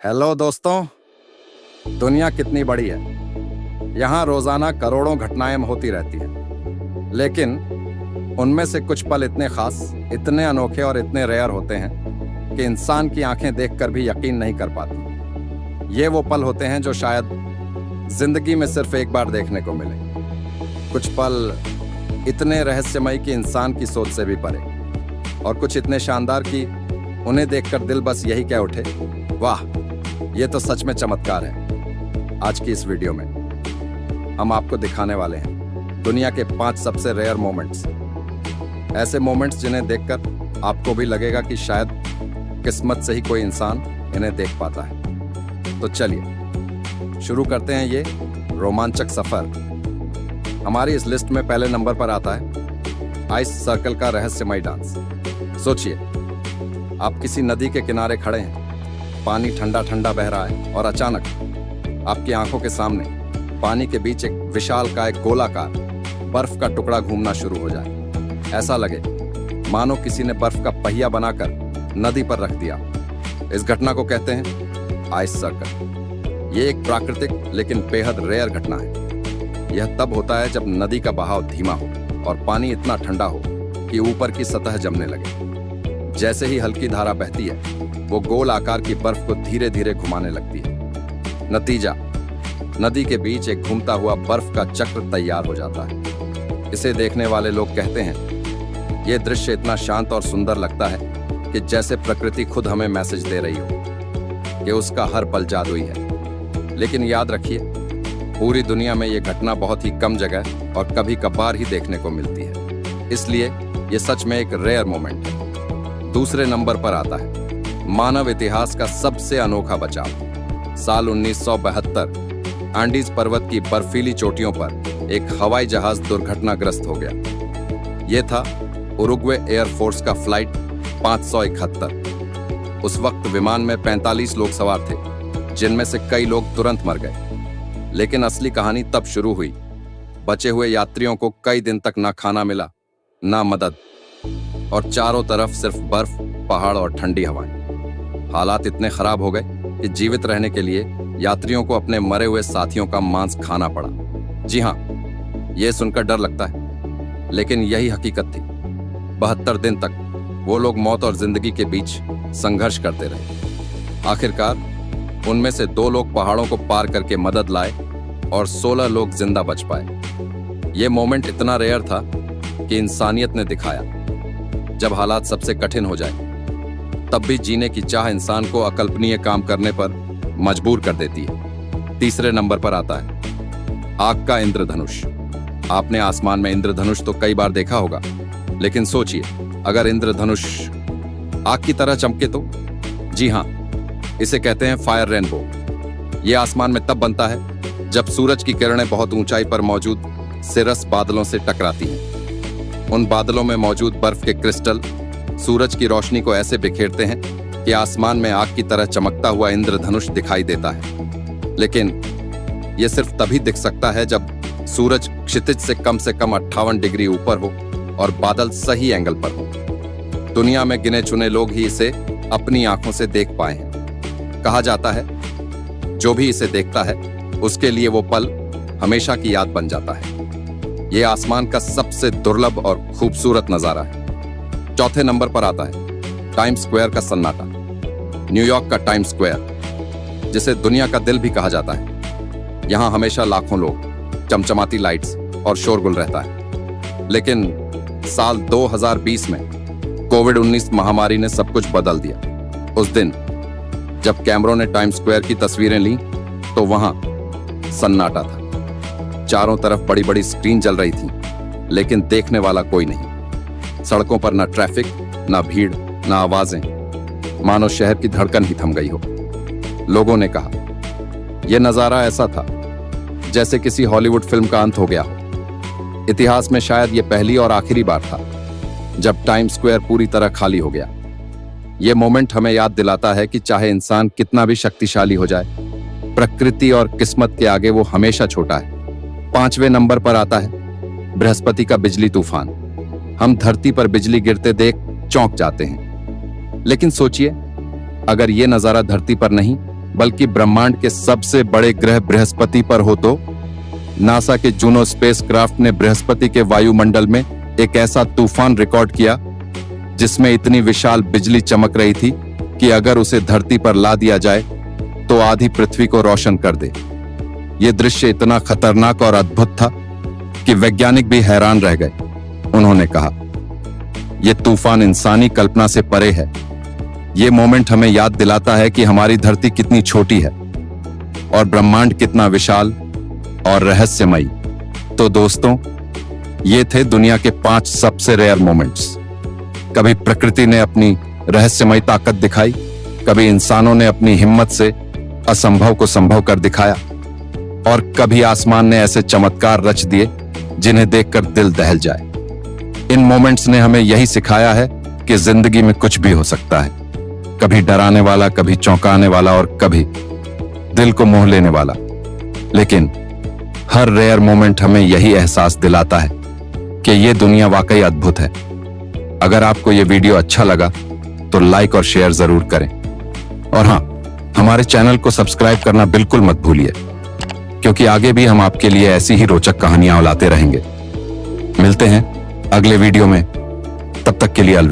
Hello दोस्तों। दुनिया कितनी बड़ी है। यहाँ रोजाना करोड़ों घटनाएं होती रहती हैं, लेकिन उनमें से कुछ पल इतने खास, इतने अनोखे और इतने रेयर होते हैं कि इंसान की आंखें देखकर भी यकीन नहीं कर पाती। ये वो पल होते हैं जो शायद जिंदगी में सिर्फ एक बार देखने को मिले। कुछ पल इतने रहस्यमय कि इंसान की सोच से भी परे, और कुछ इतने शानदार कि उन्हें देखकर दिल बस यही कह उठे, वाह, ये तो सच में चमत्कार है। आज की इस वीडियो में हम आपको दिखाने वाले हैं दुनिया के 5 सबसे रेयर मोमेंट्स। ऐसे मोमेंट्स जिन्हें देखकर आपको भी लगेगा कि शायद किस्मत से ही कोई इंसान इन्हें देख पाता है। तो चलिए शुरू करते हैं ये रोमांचक सफर। हमारी इस लिस्ट में पहले नंबर पर आता है आइस सर्कल का रहस्यमय डांस। सोचिए, आप किसी नदी के किनारे खड़े हैं, पानी ठंडा ठंडा बह रहा है और अचानक आपकी आंखों के सामने पानी के बीच एक विशालकाय गोलाकार बर्फ का टुकड़ा घूमना शुरू हो जाए। ऐसा लगे मानो किसी ने बर्फ का पहिया बनाकर नदी पर रख दिया। इस घटना को कहते हैं आइस सर्कल। ये एक प्राकृतिक लेकिन बेहद रेयर घटना है। यह तब होता है जब नदी का बहाव धीमा हो और पानी इतना ठंडा हो कि ऊपर की सतह जमने लगे। जैसे ही हल्की धारा बहती है, वो गोल आकार की बर्फ को धीरे धीरे घुमाने लगती है। नतीजा, नदी के बीच एक घूमता हुआ बर्फ का चक्र तैयार हो जाता है। इसे देखने वाले लोग कहते हैं, यह दृश्य इतना शांत और सुंदर लगता है कि जैसे प्रकृति खुद हमें मैसेज दे रही हो कि उसका हर पल जादुई है। लेकिन याद रखिए, पूरी दुनिया में यह घटना बहुत ही कम जगह और कभी कभार ही देखने को मिलती है। इसलिए यह सच में एक रेयर मोमेंट है। दूसरे नंबर पर आता है मानव इतिहास का सबसे अनोखा बचाव। साल 1972 एंडीज पर्वत की बर्फीली चोटियों पर एक हवाई जहाज दुर्घटनाग्रस्त हो गया। यह था उरुग्वे एयरफोर्स का फ्लाइट 571। उस वक्त विमान में 45 लोग सवार थे, जिनमें से कई लोग तुरंत मर गए। लेकिन असली कहानी तब शुरू हुई। बचे हुए यात्रियों को कई दिन तक ना खाना मिला, ना मदद, और चारों तरफ सिर्फ बर्फ, पहाड़ और ठंडी हवाएं। हालात इतने खराब हो गए कि जीवित रहने के लिए यात्रियों को अपने मरे हुए साथियों का मांस खाना पड़ा। जी हाँ, यह सुनकर डर लगता है, लेकिन यही हकीकत थी। 72 दिन तक वो लोग मौत और जिंदगी के बीच संघर्ष करते रहे। आखिरकार उनमें से 2 लोग पहाड़ों को पार करके मदद लाए और 16 लोग जिंदा बच पाए। ये मोमेंट इतना रेयर था कि इंसानियत ने दिखाया, जब हालात सबसे कठिन हो जाए तब भी जीने की चाह इंसान को अकल्पनीय काम करने पर मजबूर कर देती है। तीसरे नंबर पर आता है आग का इंद्रधनुष। आपने आसमान में इंद्रधनुष तो कई बार देखा होगा, लेकिन सोचिए, अगर इंद्रधनुष आग की तरह चमके तो? जी हाँ, इसे कहते हैं फायर रेनबो। यह आसमान में तब बनता है जब सूरज की किरणें बहुत ऊंचाई पर मौजूद सिरस बादलों से टकराती हैं। उन बादलों में मौजूद बर्फ के क्रिस्टल सूरज की रोशनी को ऐसे बिखेरते हैं कि आसमान में आग की तरह चमकता हुआ इंद्रधनुष दिखाई देता है। लेकिन यह सिर्फ तभी दिख सकता है जब सूरज क्षितिज से कम 58 डिग्री ऊपर हो और बादल सही एंगल पर हो। दुनिया में गिने चुने लोग ही इसे अपनी आंखों से देख पाए हैं। कहा जाता है, जो भी इसे देखता है उसके लिए वो पल हमेशा की याद बन जाता है। यह आसमान का सबसे दुर्लभ और खूबसूरत नजारा है। चौथे नंबर पर आता है टाइम स्क्वायर का सन्नाटा। न्यूयॉर्क का टाइम स्क्वायर, जिसे दुनिया का दिल भी कहा जाता है, यहां हमेशा लाखों लोग, चमचमाती लाइट्स और शोरगुल रहता है। लेकिन साल 2020 में कोविड-19 महामारी ने सब कुछ बदल दिया। उस दिन जब कैमरों ने टाइम स्क्वायर की तस्वीरें लीं, तो वहां सन्नाटा था। चारों तरफ बड़ी बड़ी स्क्रीन जल रही थी, लेकिन देखने वाला कोई नहीं। सड़कों पर ना ट्रैफिक, ना भीड़, ना आवाजें, मानो शहर की धड़कन ही थम गई हो। लोगों ने कहा, यह नजारा ऐसा था जैसे किसी हॉलीवुड फिल्म का अंत हो गया हो। इतिहास में शायद यह पहली और आखिरी बार था जब टाइम स्क्वायर पूरी तरह खाली हो गया। यह मोमेंट हमें याद दिलाता है कि चाहे इंसान कितना भी शक्तिशाली हो जाए, प्रकृति और किस्मत के आगे वो हमेशा छोटा है। 5वें नंबर पर आता है बृहस्पति का बिजली तूफान। हम धरती पर बिजली गिरते देख चौंक जाते हैं, लेकिन सोचिए, अगर ये नजारा धरती पर नहीं बल्कि ब्रह्मांड के सबसे बड़े ग्रह बृहस्पति पर हो तो नासा के जूनो स्पेसक्राफ्ट ने बृहस्पति के वायुमंडल में एक ऐसा तूफान रिकॉर्ड किया जिसमें इतनी विशाल बिजली चमक रही थी कि अगर उसे धरती पर ला दिया जाए तो आधी पृथ्वी को रोशन कर दे। यह दृश्य इतना खतरनाक और अद्भुत था कि वैज्ञानिक भी हैरान रह गए। उन्होंने कहा, यह तूफान इंसानी कल्पना से परे है। यह मोमेंट हमें याद दिलाता है कि हमारी धरती कितनी छोटी है और ब्रह्मांड कितना विशाल और रहस्यमयी। तो दोस्तों, ये थे दुनिया के 5 सबसे रेयर मोमेंट्स। कभी प्रकृति ने अपनी रहस्यमयी ताकत दिखाई, कभी इंसानों ने अपनी हिम्मत से असंभव को संभव कर दिखाया और कभी आसमान ने ऐसे चमत्कार रच दिए जिन्हें देखकर दिल दहल जाए। इन मोमेंट्स ने हमें यही सिखाया है कि जिंदगी में कुछ भी हो सकता है, कभी डराने वाला, कभी चौंकाने वाला और कभी दिल को मोह लेने वाला। लेकिन हर रेयर मोमेंट हमें यही एहसास दिलाता है कि यह दुनिया वाकई अद्भुत है। अगर आपको यह वीडियो अच्छा लगा तो लाइक और शेयर जरूर करें और हाँ, हमारे चैनल को सब्सक्राइब करना बिल्कुल मत भूलिए, क्योंकि आगे भी हम आपके लिए ऐसी ही रोचक कहानियां लाते रहेंगे। मिलते हैं अगले वीडियो में, तब तक के लिए अलविदा।